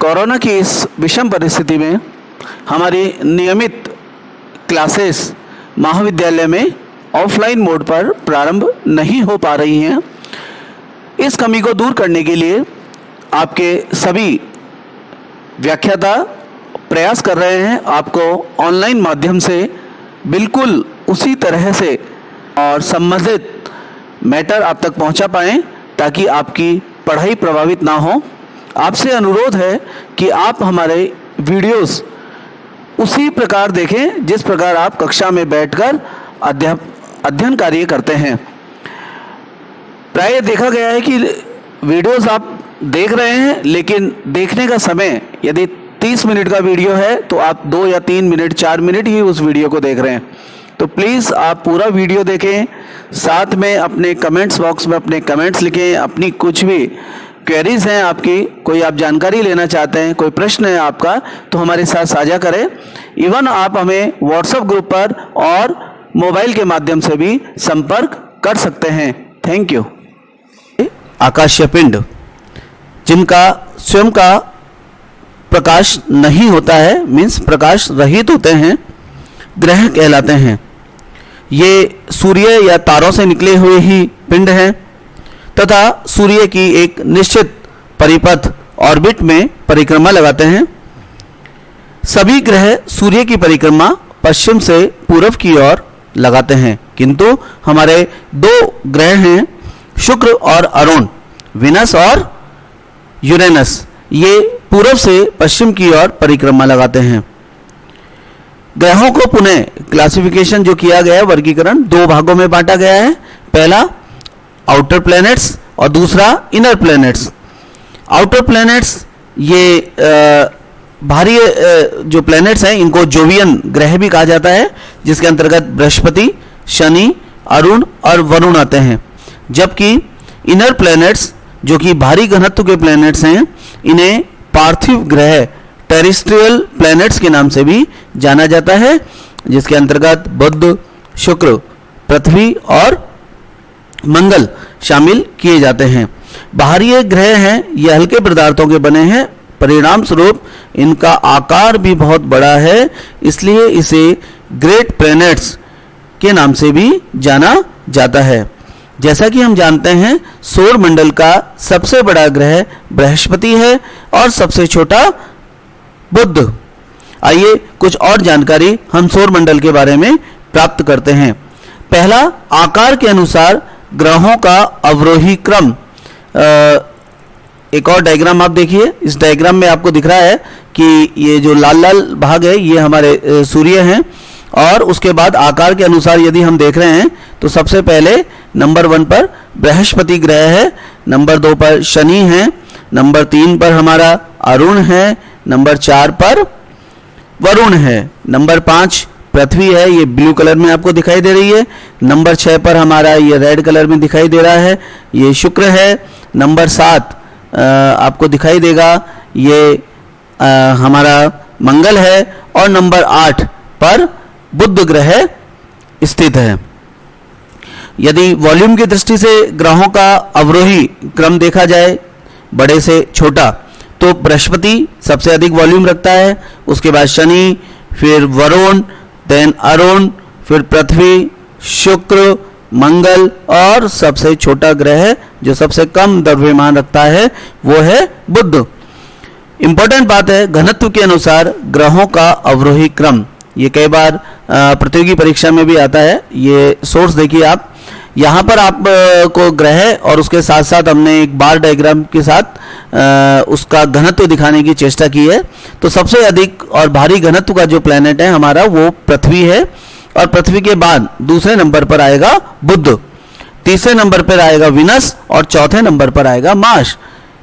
Corona की इस विषम परिस्थिति में हमारी नियमित क्लासेस महाविद्यालय में ऑफलाइन मोड पर प्रारंभ नहीं हो पा रही हैं। इस कमी को दूर करने के लिए आपके सभी व्याख्याता प्रयास कर रहे हैं आपको ऑनलाइन माध्यम से बिल्कुल उसी तरह से और संबंधित मैटर आप तक पहुंचा पाएं ताकि आपकी पढ़ाई प्रभावित ना हो। आपसे अनुरोध है कि आप हमारे वीडियोस उसी प्रकार देखें जिस प्रकार आप कक्षा में बैठकर अध्ययन कार्य करते हैं। प्राय देखा गया है कि वीडियोस आप देख रहे हैं, लेकिन देखने का समय यदि 30 मिनट का वीडियो है तो आप 2 या 3 मिनट 4 मिनट ही उस वीडियो को देख रहे हैं। तो प्लीज़ आप पूरा वीडियो देखें, साथ में अपने कमेंट्स बॉक्स में अपने कमेंट्स लिखें। अपनी कुछ भी क्वेरीज हैं आपकी, कोई आप जानकारी लेना चाहते हैं, कोई प्रश्न है आपका, तो हमारे साथ साझा करें। इवन आप हमें व्हाट्सएप ग्रुप पर और मोबाइल के माध्यम से भी संपर्क कर सकते हैं। Thank you. आकाशीय पिंड जिनका स्वयं का प्रकाश नहीं होता है, मीन्स प्रकाश रहित होते हैं, ग्रह कहलाते हैं। ये सूर्य या तारों से निकले हुए ही पिंड हैं तथा सूर्य की एक निश्चित परिपथ ऑर्बिट में परिक्रमा लगाते हैं। सभी ग्रह सूर्य की परिक्रमा पश्चिम से पूर्व की ओर लगाते हैं, किंतु हमारे 2 ग्रह हैं, शुक्र और अरुण, विनस और यूरेनस। ये पूर्व से पश्चिम की ओर परिक्रमा लगाते हैं। ग्रहों को पुनः क्लासिफिकेशन जो किया गया है, वर्गीकरण 2 भागों में बांटा गया है। पहला आउटर प्लैनेट्स और दूसरा इनर प्लैनेट्स। आउटर प्लैनेट्स ये भारी जो प्लैनेट्स हैं इनको जोवियन ग्रह भी कहा जाता है, जिसके अंतर्गत बृहस्पति, शनि, अरुण और वरुण आते हैं। जबकि इनर प्लैनेट्स जो कि भारी घनत्व के प्लैनेट्स हैं, इन्हें पार्थिव ग्रह टेरेस्ट्रियल प्लैनेट्स के नाम से भी जाना जाता है, जिसके अंतर्गत बुध, शुक्र, पृथ्वी और मंगल शामिल किए जाते हैं। बाहरी ग्रह हैं, ये हल्के पदार्थों के बने हैं, परिणाम स्वरूप इनका आकार भी बहुत बड़ा है, इसलिए इसे ग्रेट प्लैनेट्स के नाम से भी जाना जाता है। जैसा कि हम जानते हैं, सौर मंडल का सबसे बड़ा ग्रह बृहस्पति है और सबसे छोटा बुध। आइए कुछ और जानकारी हम सौर मंडल के बारे में प्राप्त करते हैं। पहला, आकार के अनुसार ग्रहों का अवरोही क्रम। एक और डायग्राम आप देखिए। इस डायग्राम में आपको दिख रहा है कि ये जो लाल लाल भाग है ये हमारे सूर्य हैं, और उसके बाद आकार के अनुसार यदि हम देख रहे हैं तो सबसे पहले नंबर 1 पर बृहस्पति ग्रह है, नंबर 2 पर शनि है, नंबर 3 पर हमारा अरुण है, नंबर 4 पर वरुण है, नंबर 5 पृथ्वी है, ये ब्लू कलर में आपको दिखाई दे रही है, नंबर 6 पर हमारा ये रेड कलर में दिखाई दे रहा है, ये शुक्र है, नंबर 7 आपको दिखाई देगा ये हमारा मंगल है, और नंबर 8 पर बुध ग्रह स्थित है। यदि वॉल्यूम की दृष्टि से ग्रहों का अवरोही क्रम देखा जाए बड़े से छोटा, तो बृहस्पति सबसे अधिक वॉल्यूम रखता है, उसके बाद शनि, फिर वरुण, देन अरुण, फिर पृथ्वी, शुक्र, मंगल, और सबसे छोटा ग्रह जो सबसे कम द्रव्यमान रखता है वो है बुध। इंपॉर्टेंट बात है, घनत्व के अनुसार ग्रहों का अवरोही क्रम। ये कई बार प्रतियोगी परीक्षा में भी आता है। ये सोर्स देखिए आप, यहाँ पर आप को ग्रह और उसके साथ साथ हमने एक बार डायग्राम के साथ उसका घनत्व दिखाने की चेष्टा की है। तो सबसे अधिक और भारी घनत्व का जो प्लैनेट है हमारा वो पृथ्वी है, और पृथ्वी के बाद दूसरे नंबर पर आएगा बुध, तीसरे नंबर पर आएगा विनस, और चौथे नंबर पर आएगा मार्स।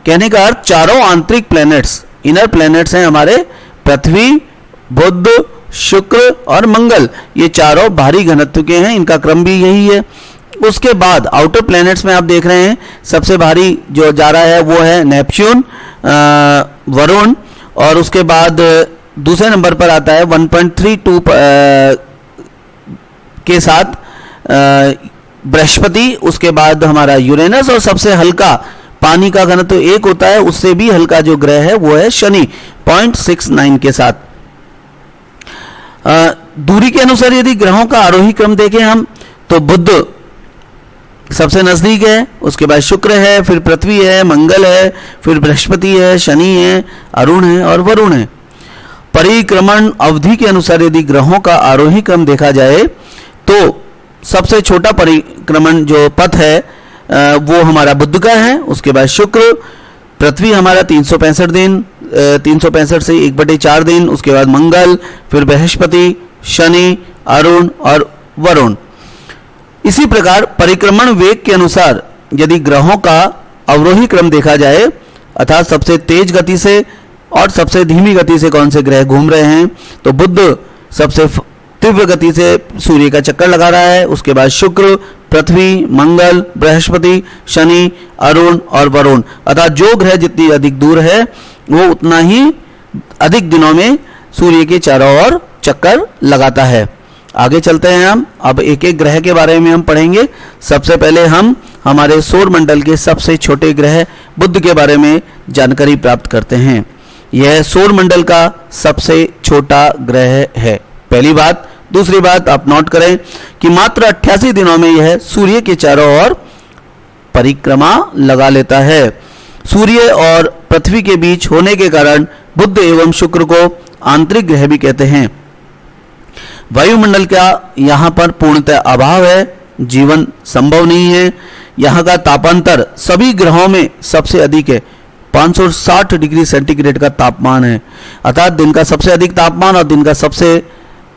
कहने का अर्थ चारों आंतरिक प्लैनेट्स, इनर प्लैनेट्स हैं हमारे पृथ्वी, बुध, शुक्र और मंगल। ये चारों भारी घनत्व के हैं, इनका क्रम भी यही है। उसके बाद आउटर प्लैनेट्स में आप देख रहे हैं सबसे भारी जो जा रहा है वो है नेपच्यून, वरुण, और उसके बाद दूसरे नंबर पर आता है 1.32 के साथ बृहस्पति, उसके बाद हमारा यूरेनस, और सबसे हल्का पानी का घनत्व 1 होता है, उससे भी हल्का जो ग्रह है वो है शनि 0.69 के साथ। दूरी के अनुसार यदि ग्रहों का आरोही क्रम देखें हम, तो बुध सबसे नजदीक है, उसके बाद शुक्र है, फिर पृथ्वी है, मंगल है, फिर बृहस्पति है, शनि है, अरुण है और वरुण है। परिक्रमण अवधि के अनुसार यदि ग्रहों का आरोही क्रम देखा जाए तो सबसे छोटा परिक्रमण जो पथ है वो हमारा बुध का है, उसके बाद शुक्र, पृथ्वी हमारा 365 दिन, 365 से 1/4 दिन, उसके बाद मंगल, फिर बृहस्पति, शनि, अरुण और वरुण। इसी प्रकार परिक्रमण वेग के अनुसार यदि ग्रहों का अवरोही क्रम देखा जाए, अर्थात सबसे तेज गति से और सबसे धीमी गति से कौन से ग्रह घूम रहे हैं, तो बुध सबसे तीव्र गति से सूर्य का चक्कर लगा रहा है, उसके बाद शुक्र, पृथ्वी, मंगल, बृहस्पति, शनि, अरुण और वरुण। अर्थात जो ग्रह जितनी अधिक दूर है वो उतना ही अधिक दिनों में सूर्य के चारों ओर चक्कर लगाता है। आगे चलते हैं हम, अब एक एक ग्रह के बारे में हम पढ़ेंगे। सबसे पहले हम हमारे सौर मंडल के सबसे छोटे ग्रह बुध के बारे में जानकारी प्राप्त करते हैं। यह सौर मंडल का सबसे छोटा ग्रह है, पहली बात। दूसरी बात आप नोट करें कि मात्र 88 दिनों में यह सूर्य के चारों ओर परिक्रमा लगा लेता है। सूर्य और पृथ्वी के बीच होने के कारण बुध एवं शुक्र को आंतरिक ग्रह भी कहते हैं। वायुमंडल का यहाँ पर पूर्णतः अभाव है, जीवन संभव नहीं है। यहाँ का तापांतर सभी ग्रहों में सबसे अधिक है, 560 डिग्री सेंटीग्रेड का तापमान है। अर्थात दिन का सबसे अधिक तापमान और दिन का सबसे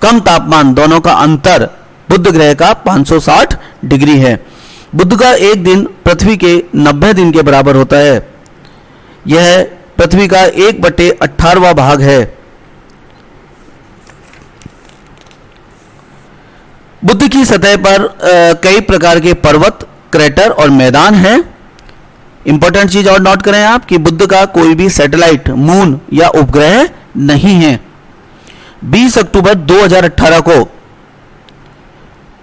कम तापमान दोनों का अंतर बुध ग्रह का 560 डिग्री है। बुध का एक दिन पृथ्वी के 90 दिन के बराबर होता है। यह पृथ्वी का 1/18वां भाग है। बुध की सतह पर कई प्रकार के पर्वत, क्रेटर और मैदान हैं। इंपॉर्टेंट चीज और नोट करें आप कि बुध का कोई भी सैटेलाइट, मून या उपग्रह नहीं है। 20 अक्टूबर 2018 को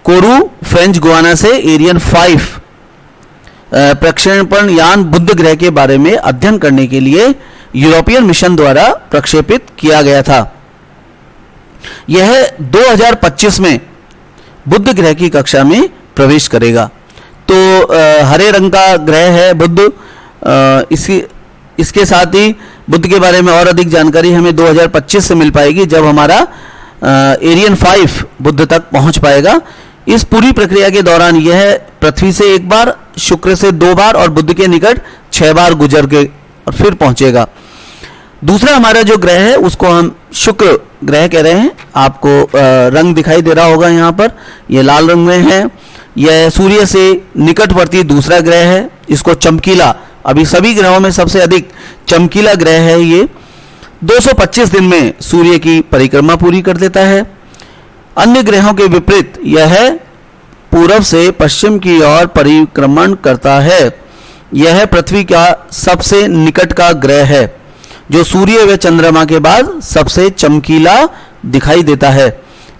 कोरू फ्रेंच गुयाना से एरियन 5 प्रक्षेपण यान बुध ग्रह के बारे में अध्ययन करने के लिए यूरोपियन मिशन द्वारा प्रक्षेपित किया गया था। यह 2025 में बुध ग्रह की कक्षा में प्रवेश करेगा। तो हरे रंग का ग्रह है बुध। इसके साथ ही बुध के बारे में और अधिक जानकारी हमें 2025 से मिल पाएगी, जब हमारा एरियन 5 बुध तक पहुंच पाएगा। इस पूरी प्रक्रिया के दौरान यह पृथ्वी से 1 बार, शुक्र से 2 बार और बुध के निकट 6 बार गुजर के और फिर पहुंचेगा। दूसरा हमारा जो ग्रह है उसको हम शुक्र ग्रह कह रहे हैं। आपको रंग दिखाई दे रहा होगा यहाँ पर, यह लाल रंग में है। यह सूर्य से निकटवर्ती दूसरा ग्रह है। इसको चमकीला, अभी सभी ग्रहों में सबसे अधिक चमकीला ग्रह है ये। 225 दिन में सूर्य की परिक्रमा पूरी कर देता है। अन्य ग्रहों के विपरीत यह पूर्व से पश्चिम की ओर परिक्रमण करता है। यह पृथ्वी का सबसे निकट का ग्रह है, जो सूर्य व चंद्रमा के बाद सबसे चमकीला दिखाई देता है।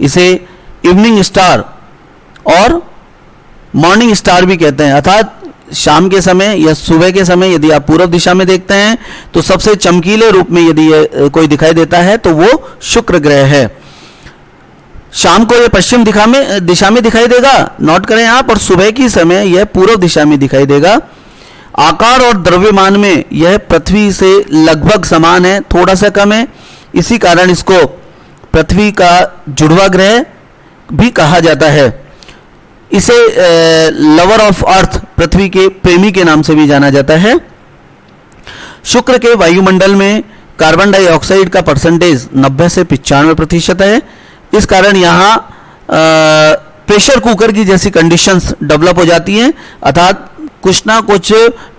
इसे इवनिंग स्टार और मॉर्निंग स्टार भी कहते हैं। अर्थात शाम के समय या सुबह के समय यदि आप पूर्व दिशा में देखते हैं तो सबसे चमकीले रूप में यदि कोई दिखाई देता है तो वो शुक्र ग्रह है। शाम को यह पश्चिम दिशा में दिखाई देगा, नोट करें आप, और सुबह की समय यह पूर्व दिशा में दिखाई देगा। आकार और द्रव्यमान में यह पृथ्वी से लगभग समान है, थोड़ा सा कम है। इसी कारण इसको पृथ्वी का जुड़वा ग्रह भी कहा जाता है। इसे लवर ऑफ अर्थ, पृथ्वी के प्रेमी के नाम से भी जाना जाता है। शुक्र के वायुमंडल में कार्बन डाइऑक्साइड का परसेंटेज 90 से 95% है। इस कारण यहाँ प्रेशर कुकर की जैसी कंडीशंस डेवलप हो जाती हैं, अर्थात कुछ ना कुछ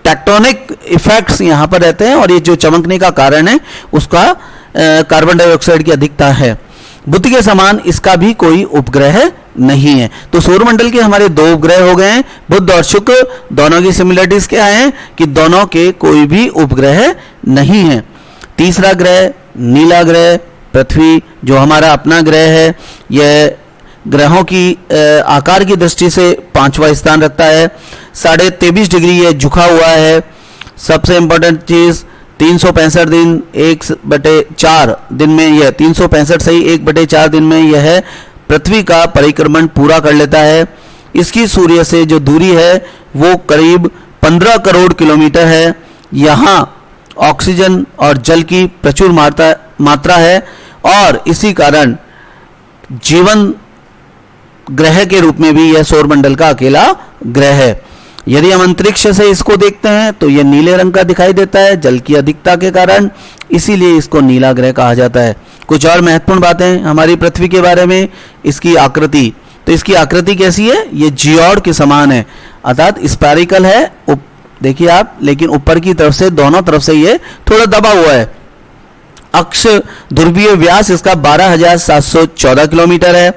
टेक्टोनिक इफेक्ट्स यहाँ पर रहते हैं और ये जो चमकने का कारण है उसका कार्बन डाइऑक्साइड की अधिकता है। बुध के समान इसका भी कोई उपग्रह नहीं है। तो सौरमंडल के हमारे 2 उपग्रह हो गए हैं, बुध और शुक्र। दोनों की सिमिलरिटीज क्या है कि दोनों के कोई भी उपग्रह नहीं है। तीसरा ग्रह नीला ग्रह पृथ्वी, जो हमारा अपना ग्रह है, यह ग्रहों की आकार की दृष्टि से 5वां स्थान रखता है। 23.5 डिग्री यह झुका हुआ है। सबसे इंपॉर्टेंट चीज 365 दिन 1/4 दिन में यह 365 सही 1/4 दिन में यह पृथ्वी का परिक्रमण पूरा कर लेता है। इसकी सूर्य से जो दूरी है वो करीब 15 करोड़ किलोमीटर है। यहाँ ऑक्सीजन और जल की प्रचुर मात्रा है और इसी कारण जीवन ग्रह के रूप में भी यह सौरमंडल का अकेला ग्रह है। यदि हम अंतरिक्ष से इसको देखते हैं तो यह नीले रंग का दिखाई देता है जल की अधिकता के कारण, इसीलिए इसको नीला ग्रह कहा जाता है। कुछ और महत्वपूर्ण बातें हमारी पृथ्वी के बारे में, इसकी आकृति, तो इसकी आकृति कैसी है, ये जियोड के समान है, अर्थात स्फेरिकल है, देखिए आप, लेकिन ऊपर की तरफ से दोनों तरफ से ये थोड़ा दबा हुआ है। अक्ष ध्रुवीय व्यास इसका 12,714 किलोमीटर है।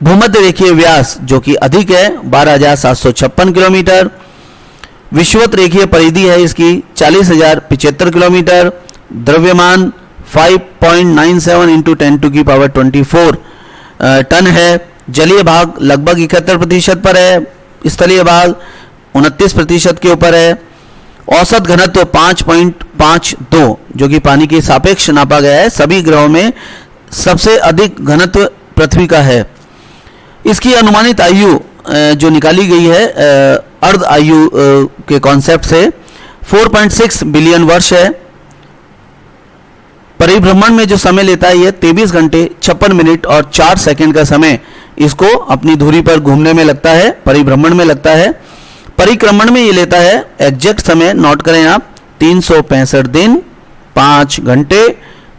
भूमध्य रेखीय व्यास जो कि अधिक है 12,756 किलोमीटर। विषुवत रेखीय परिधि है इसकी 40,075 किलोमीटर। द्रव्यमान 5.97 इंटू 10⁻²4 टन है। जलीय भाग लगभग 71% पर है, स्थलीय भाग 29% के ऊपर है। औसत घनत्व 5.52 जो कि पानी के सापेक्ष नापा गया है। सभी ग्रहों में सबसे अधिक घनत्व पृथ्वी का है। इसकी अनुमानित आयु जो निकाली गई है अर्ध आयु के कॉन्सेप्ट से 4.6 बिलियन वर्ष है। परिभ्रमण में जो समय लेता है यह 23 घंटे 56 मिनट और 4 सेकंड का समय इसको अपनी धुरी पर घूमने में लगता है, परिभ्रमण में लगता है। परिक्रमण में ये लेता है, एग्जैक्ट समय नोट करें आप, 365 दिन 5 घंटे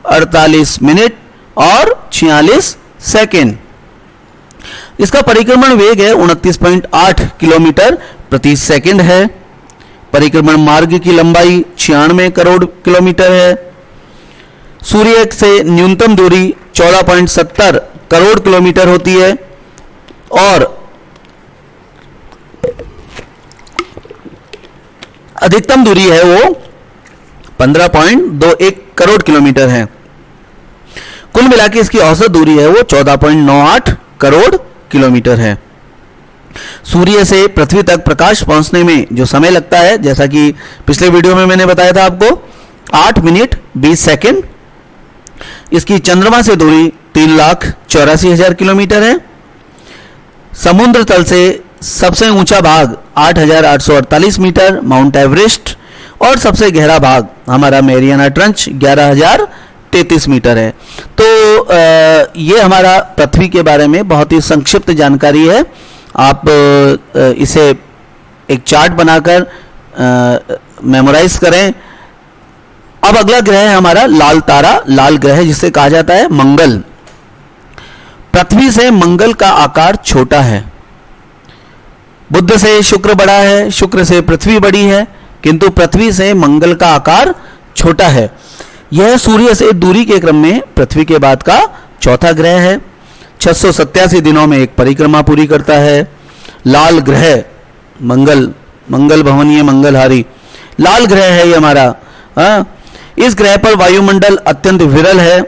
48 मिनट और 46 सेकंड। इसका परिक्रमण वेग है 29.8 किलोमीटर प्रति सेकंड है। परिक्रमण मार्ग की लंबाई 96 करोड़ किलोमीटर है। सूर्य से न्यूनतम दूरी 14.70 करोड़ किलोमीटर होती है और अधिकतम दूरी है वो 15.21 करोड़ किलोमीटर है। कुल मिला के इसकी औसत दूरी है वो 14.98 करोड़ किलोमीटर है। सूर्य से पृथ्वी तक प्रकाश पहुंचने में जो समय लगता है, जैसा कि पिछले वीडियो में मैंने बताया था आपको, 8 मिनट 20 सेकंड। इसकी चंद्रमा से दूरी 3,84,000 किलोमीटर है। समुद्र तल से सबसे ऊंचा भाग 8,848 मीटर माउंट एवरेस्ट और सबसे गहरा भाग हमारा मैरियाना ट्रंच 11,033 मीटर है। तो ये हमारा पृथ्वी के बारे में बहुत ही संक्षिप्त जानकारी है। आप इसे एक चार्ट बनाकर मेमोराइज करें। अब अगला ग्रह है हमारा लाल तारा, लाल ग्रह जिसे कहा जाता है मंगल। पृथ्वी से मंगल का आकार छोटा है। बुध से शुक्र बड़ा है, शुक्र से पृथ्वी बड़ी है, किंतु पृथ्वी से मंगल का आकार छोटा है। यह सूर्य से दूरी के क्रम में पृथ्वी के बाद का चौथा ग्रह है। 687 दिनों में एक परिक्रमा पूरी करता है। लाल ग्रह मंगल, मंगल भवनीय मंगलहारी लाल ग्रह है ये हमारा। इस ग्रह पर वायुमंडल अत्यंत विरल है।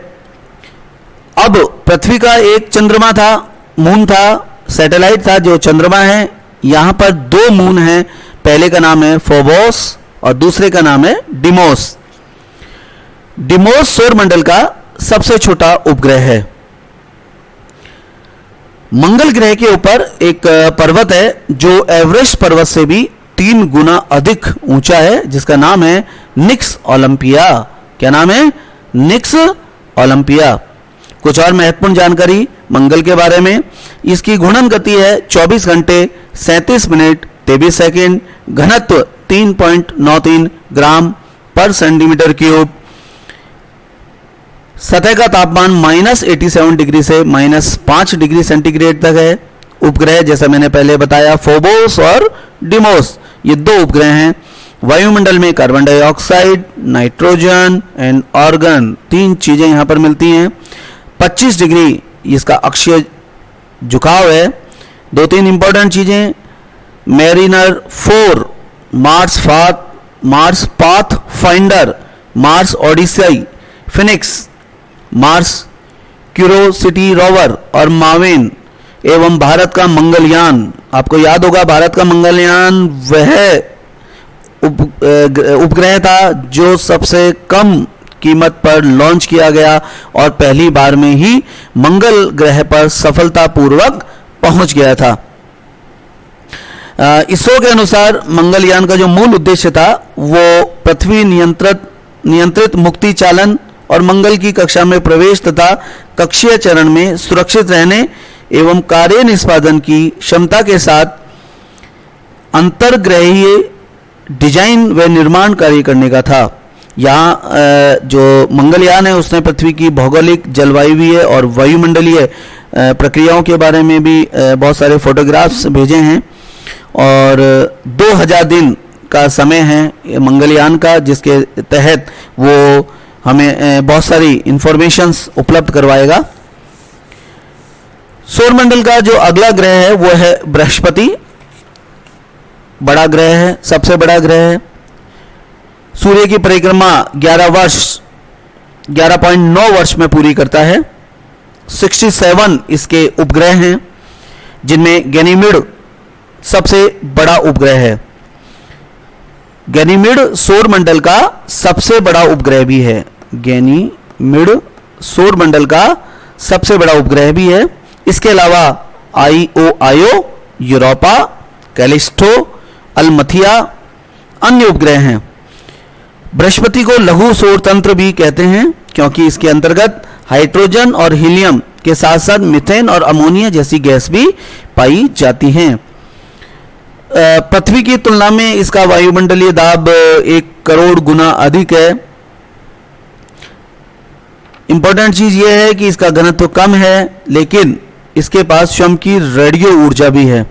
अब पृथ्वी का एक चंद्रमा था, मून था, सैटेलाइट था जो चंद्रमा है। यहां पर 2 मून हैं, पहले का नाम है फोबोस और दूसरे का नाम है डिमोस। डिमोस सौरमंडल का सबसे छोटा उपग्रह है। मंगल ग्रह के ऊपर एक पर्वत है जो एवरेस्ट पर्वत से भी 3 गुना अधिक ऊंचा है, जिसका नाम है निक्स ओलंपिया। क्या नाम है? निक्स ओलंपिया। कुछ और महत्वपूर्ण जानकारी मंगल के बारे में, इसकी घूर्णन गति है 24 घंटे 37 मिनट 23 सेकेंड। घनत्व 3.93 ग्राम पर सेंटीमीटर क्यूब। सतह का तापमान -87 डिग्री से -5 डिग्री सेंटीग्रेड तक है। उपग्रह जैसा मैंने पहले बताया फोबोस और डिमोस, ये 2 उपग्रह हैं। वायुमंडल में carbon dioxide, nitrogen and organ 3 चीजें यहां पर मिलती हैं। 25 डिग्री इसका अक्षीय झुकाव है। 2-3 इंपॉर्टेंट चीजें, Mariner 4, Mars Pathfinder, Mars Odyssey, Phoenix, Mars Curiosity rover और मावेन एवं भारत का मंगलयान। आपको याद होगा भारत का मंगलयान वह उपग्रह था जो सबसे कम कीमत पर लॉन्च किया गया और पहली बार में ही मंगल ग्रह पर सफलतापूर्वक पहुंच गया था। इसरो के अनुसार मंगलयान का जो मूल उद्देश्य था वो पृथ्वी नियंत्रित मुक्ति चालन और मंगल की कक्षा में प्रवेश तथा कक्षीय चरण में सुरक्षित रहने एवं कार्य निष्पादन की क्षमता के साथ अंतर्ग्रहीय डिजाइन व निर्माण कार्य करने का था। यहाँ जो मंगलयान है उसने पृथ्वी की भौगोलिक, जलवायुवीय और वायुमंडलीय प्रक्रियाओं के बारे में भी बहुत सारे फोटोग्राफ्स भेजे हैं और 2000 दिन का समय है मंगलयान का, जिसके तहत वो हमें बहुत सारी इंफॉर्मेशंस उपलब्ध करवाएगा। सौरमंडल का जो अगला ग्रह है वो है बृहस्पति। बड़ा ग्रह है, सबसे बड़ा ग्रह है। सूर्य की परिक्रमा 11.9 वर्ष में पूरी करता है। 67 इसके उपग्रह हैं, जिनमें गैनीमेड सबसे बड़ा उपग्रह है। गैनीमेड सौरमंडल का सबसे बड़ा उपग्रह भी है। गैनीमेड सौरमंडल का सबसे बड़ा उपग्रह भी है। इसके अलावा आईओ, यूरोपा, कैलिस्टो, अल्मथिया अन्य उपग्रह हैं। बृहस्पति को लघु सौर तंत्र भी कहते हैं क्योंकि इसके अंतर्गत हाइड्रोजन और हीलियम के साथ साथ मीथेन और अमोनिया जैसी गैस भी पाई जाती हैं। पृथ्वी की तुलना में इसका वायुमंडलीय दाब 1 करोड़ गुना अधिक है। इंपॉर्टेंट चीज यह है कि इसका घनत्व कम है, लेकिन इसके पास स्वयं की रेडियो ऊर्जा भी है,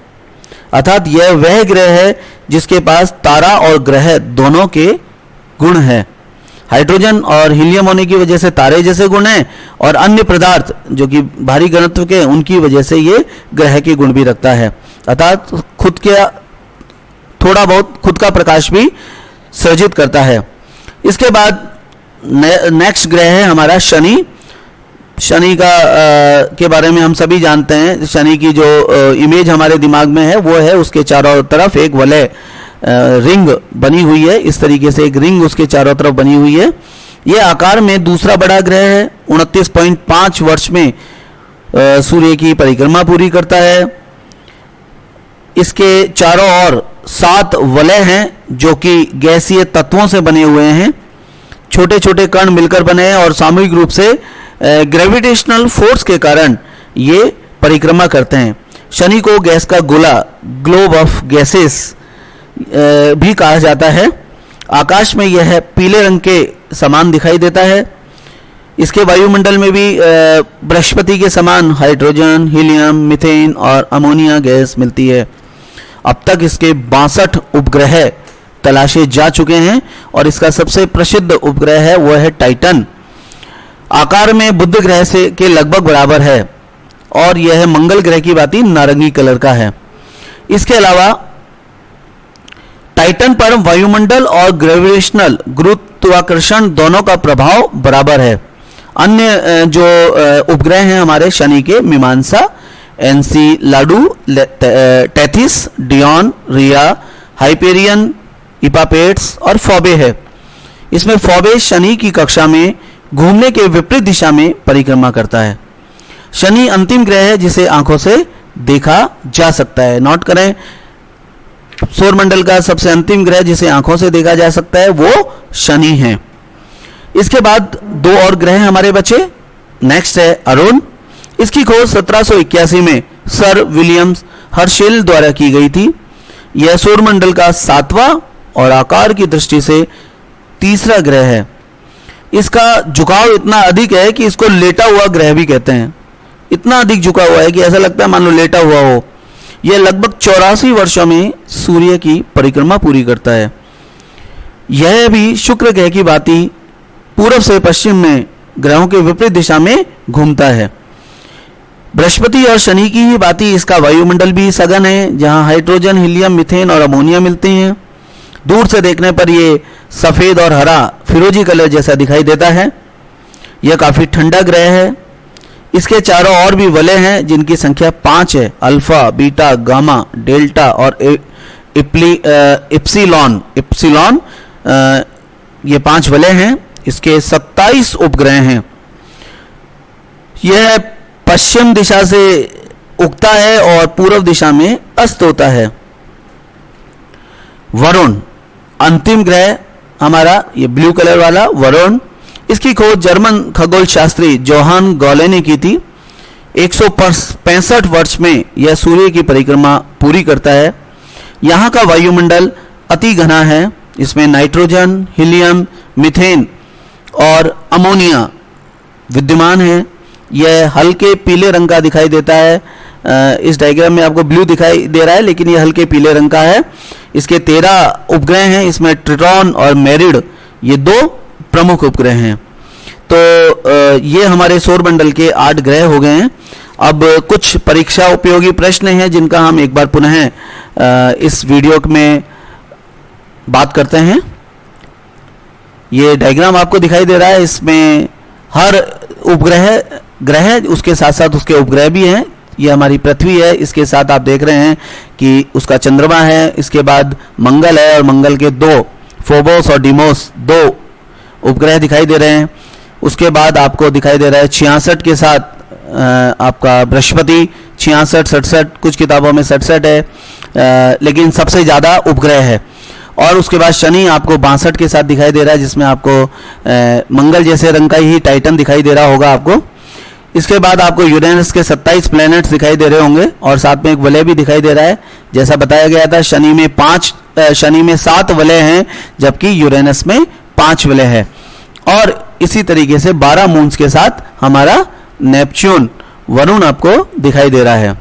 अर्थात यह वह ग्रह है जिसके पास तारा और ग्रह दोनों के गुण है। हाइड्रोजन और हीलियम होने की वजह से तारे जैसे गुण हैं और अन्य पदार्थ जो कि भारी घनत्व के उनकी वजह से ये ग्रह के गुण भी रखता है, अर्थात खुद के थोड़ा बहुत खुद का प्रकाश भी सृजित करता है। इसके बाद नेक्स्ट ग्रह है हमारा शनि। शनि का के बारे में हम सभी जानते हैं। शनि की जो इमेज हमारे दिमाग में है वो है उसके चारों तरफ एक वलय रिंग बनी हुई है। इस तरीके से एक रिंग उसके चारों तरफ बनी हुई है। ये आकार में दूसरा बड़ा ग्रह है। 29.5 वर्ष में सूर्य की परिक्रमा पूरी करता है। इसके चारों ओर 7 वलय हैं जो कि गैसीय तत्वों से बने हुए हैं। छोटे छोटे कण मिलकर बने हैं और सामूहिक रूप से ग्रेविटेशनल फोर्स के कारण ये परिक्रमा करते हैं। शनि को गैस का गोला, ग्लोब ऑफ गैसेस भी कहा जाता है। आकाश में यह पीले रंग के समान दिखाई देता है। इसके वायुमंडल में भी बृहस्पति के समान हाइड्रोजन, हीलियम, मीथेन और अमोनिया गैस मिलती है। अब तक इसके 62 उपग्रह तलाशे जा चुके हैं और इसका सबसे प्रसिद्ध उपग्रह है वह है टाइटन। आकार में बुध ग्रह से के लगभग बराबर है और यह मंगल ग्रह की भांति नारंगी कलर का है। इसके अलावा टाइटन पर वायुमंडल और ग्रेविटेशनल गुरुत्वाकर्षण दोनों का प्रभाव बराबर है। अन्य जो उपग्रह हैं हमारे शनि के मीमांसा, एनसीलाडू, टेथिस, डियोन, रिया, हाइपेरियन, इपापेट्स और फोबे है। इसमें फोबे शनि की कक्षा में घूमने के विपरीत दिशा में परिक्रमा करता है। शनि अंतिम ग्रह है जिसे आंखों से देखा जा सकता है। नोट करें, सौरमंडल का सबसे अंतिम ग्रह जिसे आंखों से देखा जा सकता है वो शनि है। इसके बाद 2 और ग्रह हमारे बचे। नेक्स्ट है अरुण। इसकी खोज 1781 में सर विलियम हर्शेल द्वारा की गई थी। यह सौरमंडल का 7वां और आकार की दृष्टि से तीसरा ग्रह है। इसका झुकाव इतना अधिक है कि इसको लेटा हुआ ग्रह भी कहते हैं। इतना अधिक झुका हुआ है कि ऐसा लगता है मान लो लेटा हुआ हो। यह लगभग 84 वर्षों में सूर्य की परिक्रमा पूरी करता है। यह भी शुक्र ग्रह की भांति पूर्व से पश्चिम में ग्रहों के विपरीत दिशा में घूमता है। बृहस्पति और शनि की ही भांति इसका वायुमंडल भी सघन है, जहां हाइड्रोजन, हीलियम, मीथेन और अमोनिया मिलते हैं। दूर से देखने पर यह सफेद और हरा फिरोजी कलर जैसा दिखाई देता है। यह काफी ठंडा ग्रह है। इसके चारों और भी वलय हैं जिनकी संख्या 5 है। अल्फा, बीटा, गामा, डेल्टा और इप्सिलॉन इप्सिलॉन ये 5 वलय हैं। इसके 27 उपग्रह हैं। यह पश्चिम दिशा से उगता है और पूर्व दिशा में अस्त होता है। वरुण अंतिम ग्रह हमारा, ये ब्लू कलर वाला वरुण, इसकी खोज जर्मन खगोल शास्त्री जोहान गॉले ने की थी। 165 वर्ष में यह सूर्य की परिक्रमा पूरी करता है। यहाँ का वायुमंडल अति घना है। इसमें नाइट्रोजन, हीलियम, मीथेन और अमोनिया विद्यमान है। यह हल्के पीले रंग का दिखाई देता है। इस डायग्राम में आपको ब्लू दिखाई दे रहा है, लेकिन यह हल्के पीले रंग का है। इसके 13 उपग्रह हैं। इसमें ट्रिटॉन और मेरिड ये 2 प्रमुख उपग्रह हैं। तो ये हमारे सौरमंडल के 8 ग्रह हो गए हैं। अब कुछ परीक्षा उपयोगी प्रश्न हैं जिनका हम एक बार पुनः इस वीडियो में बात करते हैं। ये डायग्राम आपको दिखाई दे रहा है। इसमें हर ग्रह उसके साथ साथ उसके उपग्रह भी हैं। ये हमारी पृथ्वी है, इसके साथ आप देख रहे हैं कि उसका चंद्रमा है। इसके बाद मंगल है और मंगल के 2 फोबोस और डिमोस 2 उपग्रह दिखाई दे रहे हैं। उसके बाद आपको दिखाई दे रहा है 66 के साथ आपका बृहस्पति, 66, 67, कुछ किताबों में 67 है, लेकिन सबसे ज़्यादा उपग्रह है। और उसके बाद शनि आपको 62 के साथ दिखाई दे रहा है, जिसमें आपको मंगल जैसे रंग का ही टाइटन दिखाई दे रहा होगा आपको। इसके बाद आपको यूरेनस के 27 प्लैनेट्स दिखाई दे रहे होंगे और साथ में एक वलय भी दिखाई दे रहा है। जैसा बताया गया था, शनि में 7 वलय हैं, जबकि यूरेनस में 5 वलय है। और इसी तरीके से 12 मून्स के साथ हमारा नेपच्यून वरुण आपको दिखाई दे रहा है।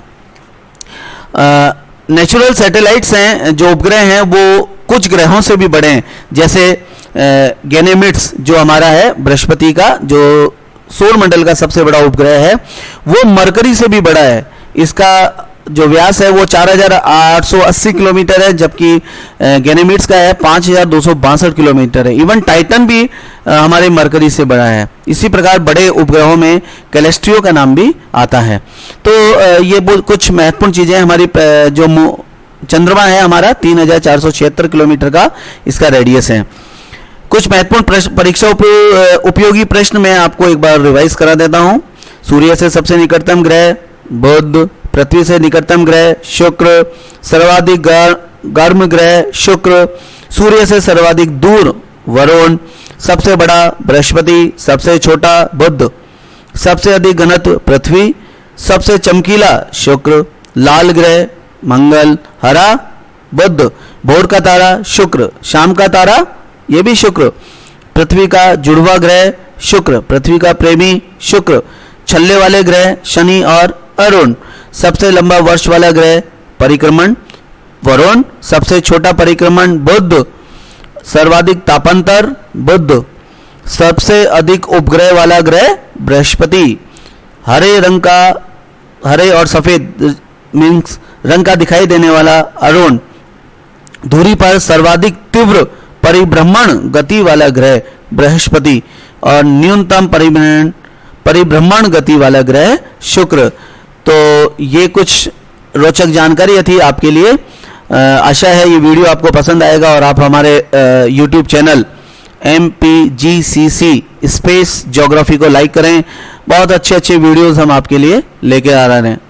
नेचुरल सैटेलाइट्स हैं, जो उपग्रह हैं वो कुछ ग्रहों से भी बड़े हैं। जैसे गैनेमिड्स जो हमारा है बृहस्पति का, जो सौरमंडल का सबसे बड़ा उपग्रह है, वो मरकरी से भी बड़ा है। इसका जो व्यास है वो 4880 किलोमीटर है, जबकि गैनेमिड्स का है 5262 किलोमीटर है। इवन टाइटन भी हमारे मरकरी से बड़ा है। इसी प्रकार बड़े उपग्रहों में कैलेस्ट्रियो का नाम भी आता है। तो ये कुछ महत्वपूर्ण चीजें हमारी, जो चंद्रमा है हमारा 3476 किलोमीटर का इसका रेडियस है। कुछ महत्वपूर्ण परीक्षा उपयोगी प्रश्न मैं आपको एक बार रिवाइज करा देता हूं। सूर्य से सबसे निकटतम ग्रह बुध, पृथ्वी से निकटतम ग्रह शुक्र, सर्वाधिक गर्म ग्रह शुक्र, सूर्य से सर्वाधिक दूर वरुण, सबसे बड़ा बृहस्पति, सबसे छोटा बुध, सबसे अधिक घनत्व पृथ्वी, सबसे चमकीला शुक्र, लाल ग्रह मंगल, हरा बुध, भोर का तारा शुक्र, शाम का तारा ये भी शुक्र, पृथ्वी का जुड़वा ग्रह शुक्र, पृथ्वी का प्रेमी शुक्र, छल्ले वाले ग्रह शनि और अरुण, सबसे लंबा वर्ष वाला ग्रह परिक्रमण वरुण, सबसे छोटा परिक्रमण बुध, सर्वाधिक तापांतर बुध, सबसे अधिक उपग्रह वाला ग्रह बृहस्पति, हरे और सफेद मीन्स रंग का दिखाई देने वाला अरुण, धुरी पर सर्वाधिक तीव्र परिभ्रमण गति वाला ग्रह बृहस्पति और न्यूनतम परिभ्रमण गति वाला ग्रह शुक्र। तो ये कुछ रोचक जानकारी थी आपके लिए। आशा है ये वीडियो आपको पसंद आएगा और आप हमारे YouTube channel MPGCC space geography को लाइक करें। बहुत अच्छे वीडियोस हम आपके लिए लेके आ रहे हैं।